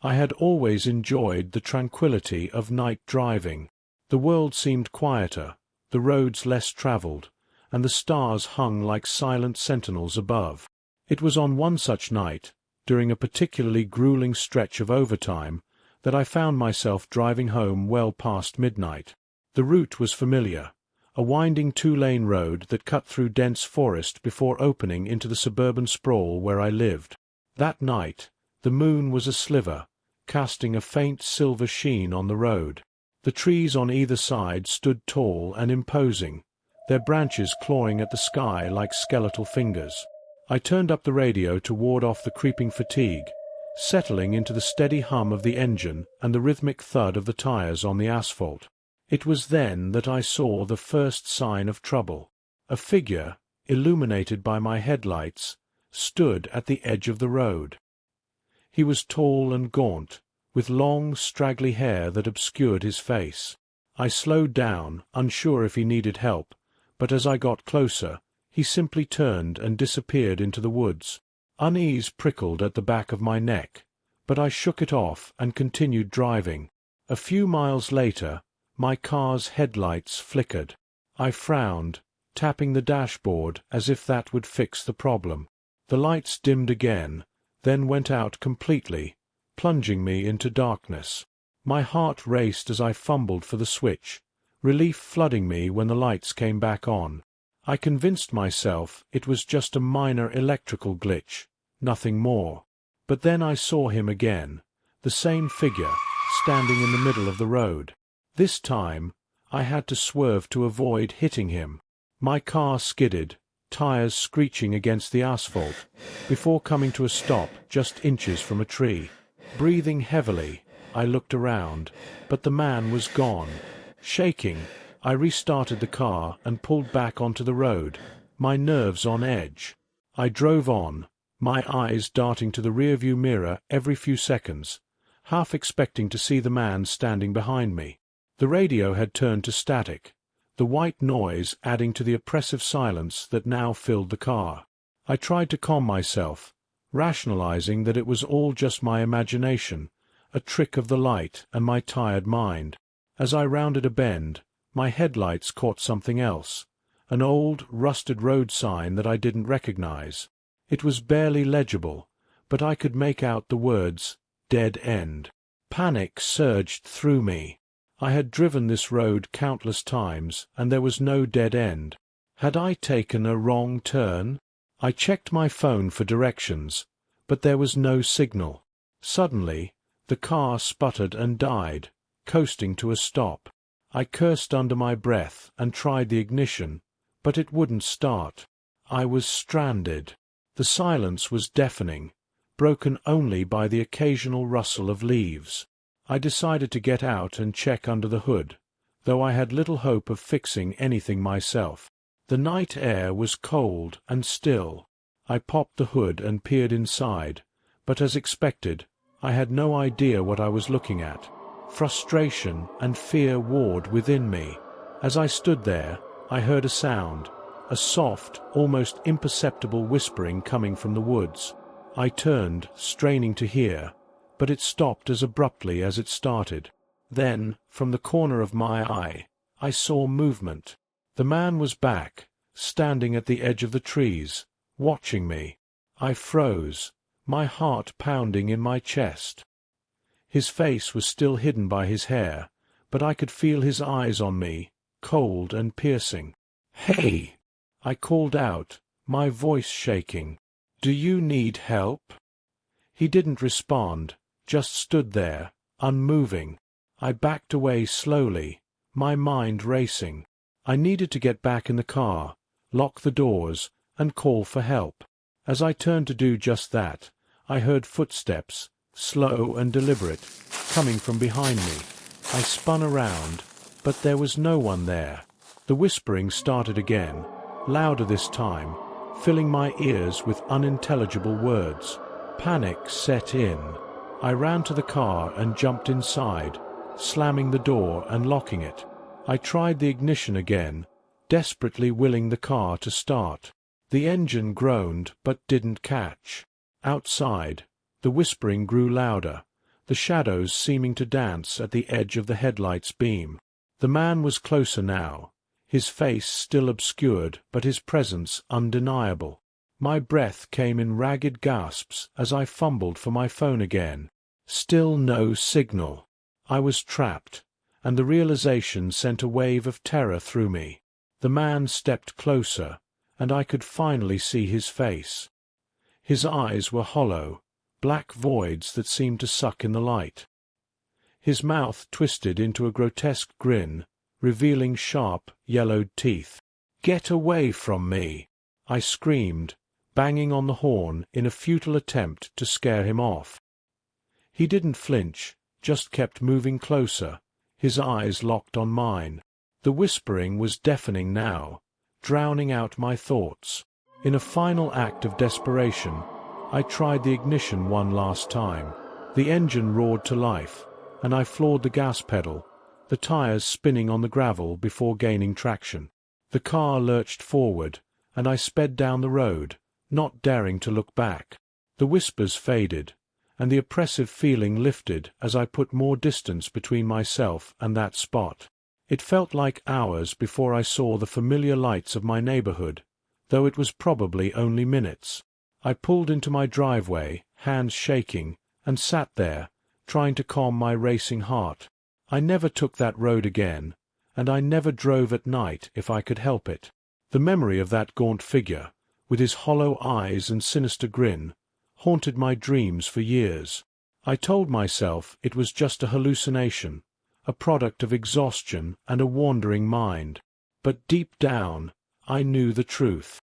I had always enjoyed the tranquility of night driving. The world seemed quieter, the roads less travelled, and the stars hung like silent sentinels above. It was on one such night, during a particularly grueling stretch of overtime, that I found myself driving home well past midnight. The route was familiar, a winding two-lane road that cut through dense forest before opening into the suburban sprawl where I lived. That night, the moon was a sliver, casting a faint silver sheen on the road. The trees on either side stood tall and imposing, their branches clawing at the sky like skeletal fingers. I turned up the radio to ward off the creeping fatigue, settling into the steady hum of the engine and the rhythmic thud of the tires on the asphalt. It was then that I saw the first sign of trouble. A figure, illuminated by my headlights, stood at the edge of the road. He was tall and gaunt, with long, straggly hair that obscured his face. I slowed down, unsure if he needed help, but as I got closer, he simply turned and disappeared into the woods. Unease prickled at the back of my neck, but I shook it off and continued driving. A few miles later, my car's headlights flickered. I frowned, tapping the dashboard as if that would fix the problem. The lights dimmed again, then went out completely, plunging me into darkness. My heart raced as I fumbled for the switch, relief flooding me when the lights came back on. I convinced myself it was just a minor electrical glitch, nothing more. But then I saw him again, the same figure, standing in the middle of the road. This time, I had to swerve to avoid hitting him. My car skidded, tires screeching against the asphalt, before coming to a stop just inches from a tree. Breathing heavily, I looked around, but the man was gone. Shaking, I restarted the car and pulled back onto the road, my nerves on edge. I drove on, my eyes darting to the rearview mirror every few seconds, half expecting to see the man standing behind me. The radio had turned to static, the white noise adding to the oppressive silence that now filled the car. I tried to calm myself, rationalizing that it was all just my imagination, a trick of the light and my tired mind. As I rounded a bend, my headlights caught something else, an old, rusted road sign that I didn't recognize. It was barely legible, but I could make out the words, "Dead End." Panic surged through me. I had driven this road countless times, and there was no dead end. Had I taken a wrong turn? I checked my phone for directions, but there was no signal. Suddenly, the car sputtered and died, coasting to a stop. I cursed under my breath and tried the ignition, but it wouldn't start. I was stranded. The silence was deafening, broken only by the occasional rustle of leaves. I decided to get out and check under the hood, though I had little hope of fixing anything myself. The night air was cold and still. I popped the hood and peered inside, but as expected, I had no idea what I was looking at. Frustration and fear warred within me. As I stood there, I heard a sound, a soft, almost imperceptible whispering coming from the woods. I turned, straining to hear, but it stopped as abruptly as it started. Then, from the corner of my eye, I saw movement. The man was back, standing at the edge of the trees, watching me. I froze, my heart pounding in my chest. His face was still hidden by his hair, but I could feel his eyes on me, cold and piercing. "Hey!" I called out, my voice shaking. "Do you need help?" He didn't respond, just stood there, unmoving. I backed away slowly, my mind racing. I needed to get back in the car, lock the doors, and call for help. As I turned to do just that, I heard footsteps, slow and deliberate, coming from behind me. I spun around, but there was no one there. The whispering started again, louder this time, filling my ears with unintelligible words. Panic set in. I ran to the car and jumped inside, slamming the door and locking it. I tried the ignition again, desperately willing the car to start. The engine groaned but didn't catch. Outside, the whispering grew louder, the shadows seeming to dance at the edge of the headlight's beam. The man was closer now, his face still obscured but his presence undeniable. My breath came in ragged gasps as I fumbled for my phone again. Still no signal. I was trapped, and the realization sent a wave of terror through me. The man stepped closer, and I could finally see his face. His eyes were hollow, black voids that seemed to suck in the light. His mouth twisted into a grotesque grin, revealing sharp, yellowed teeth. "Get away from me!" I screamed, banging on the horn in a futile attempt to scare him off. He didn't flinch, just kept moving closer, his eyes locked on mine. The whispering was deafening now, drowning out my thoughts. In a final act of desperation, I tried the ignition one last time. The engine roared to life, and I floored the gas pedal, the tires spinning on the gravel before gaining traction. The car lurched forward, and I sped down the road, not daring to look back. The whispers faded, and the oppressive feeling lifted as I put more distance between myself and that spot. It felt like hours before I saw the familiar lights of my neighborhood, though it was probably only minutes. I pulled into my driveway, hands shaking, and sat there, trying to calm my racing heart. I never took that road again, and I never drove at night if I could help it. The memory of that gaunt figure, with his hollow eyes and sinister grin, haunted my dreams for years. I told myself it was just a hallucination, a product of exhaustion and a wandering mind. But deep down, I knew the truth.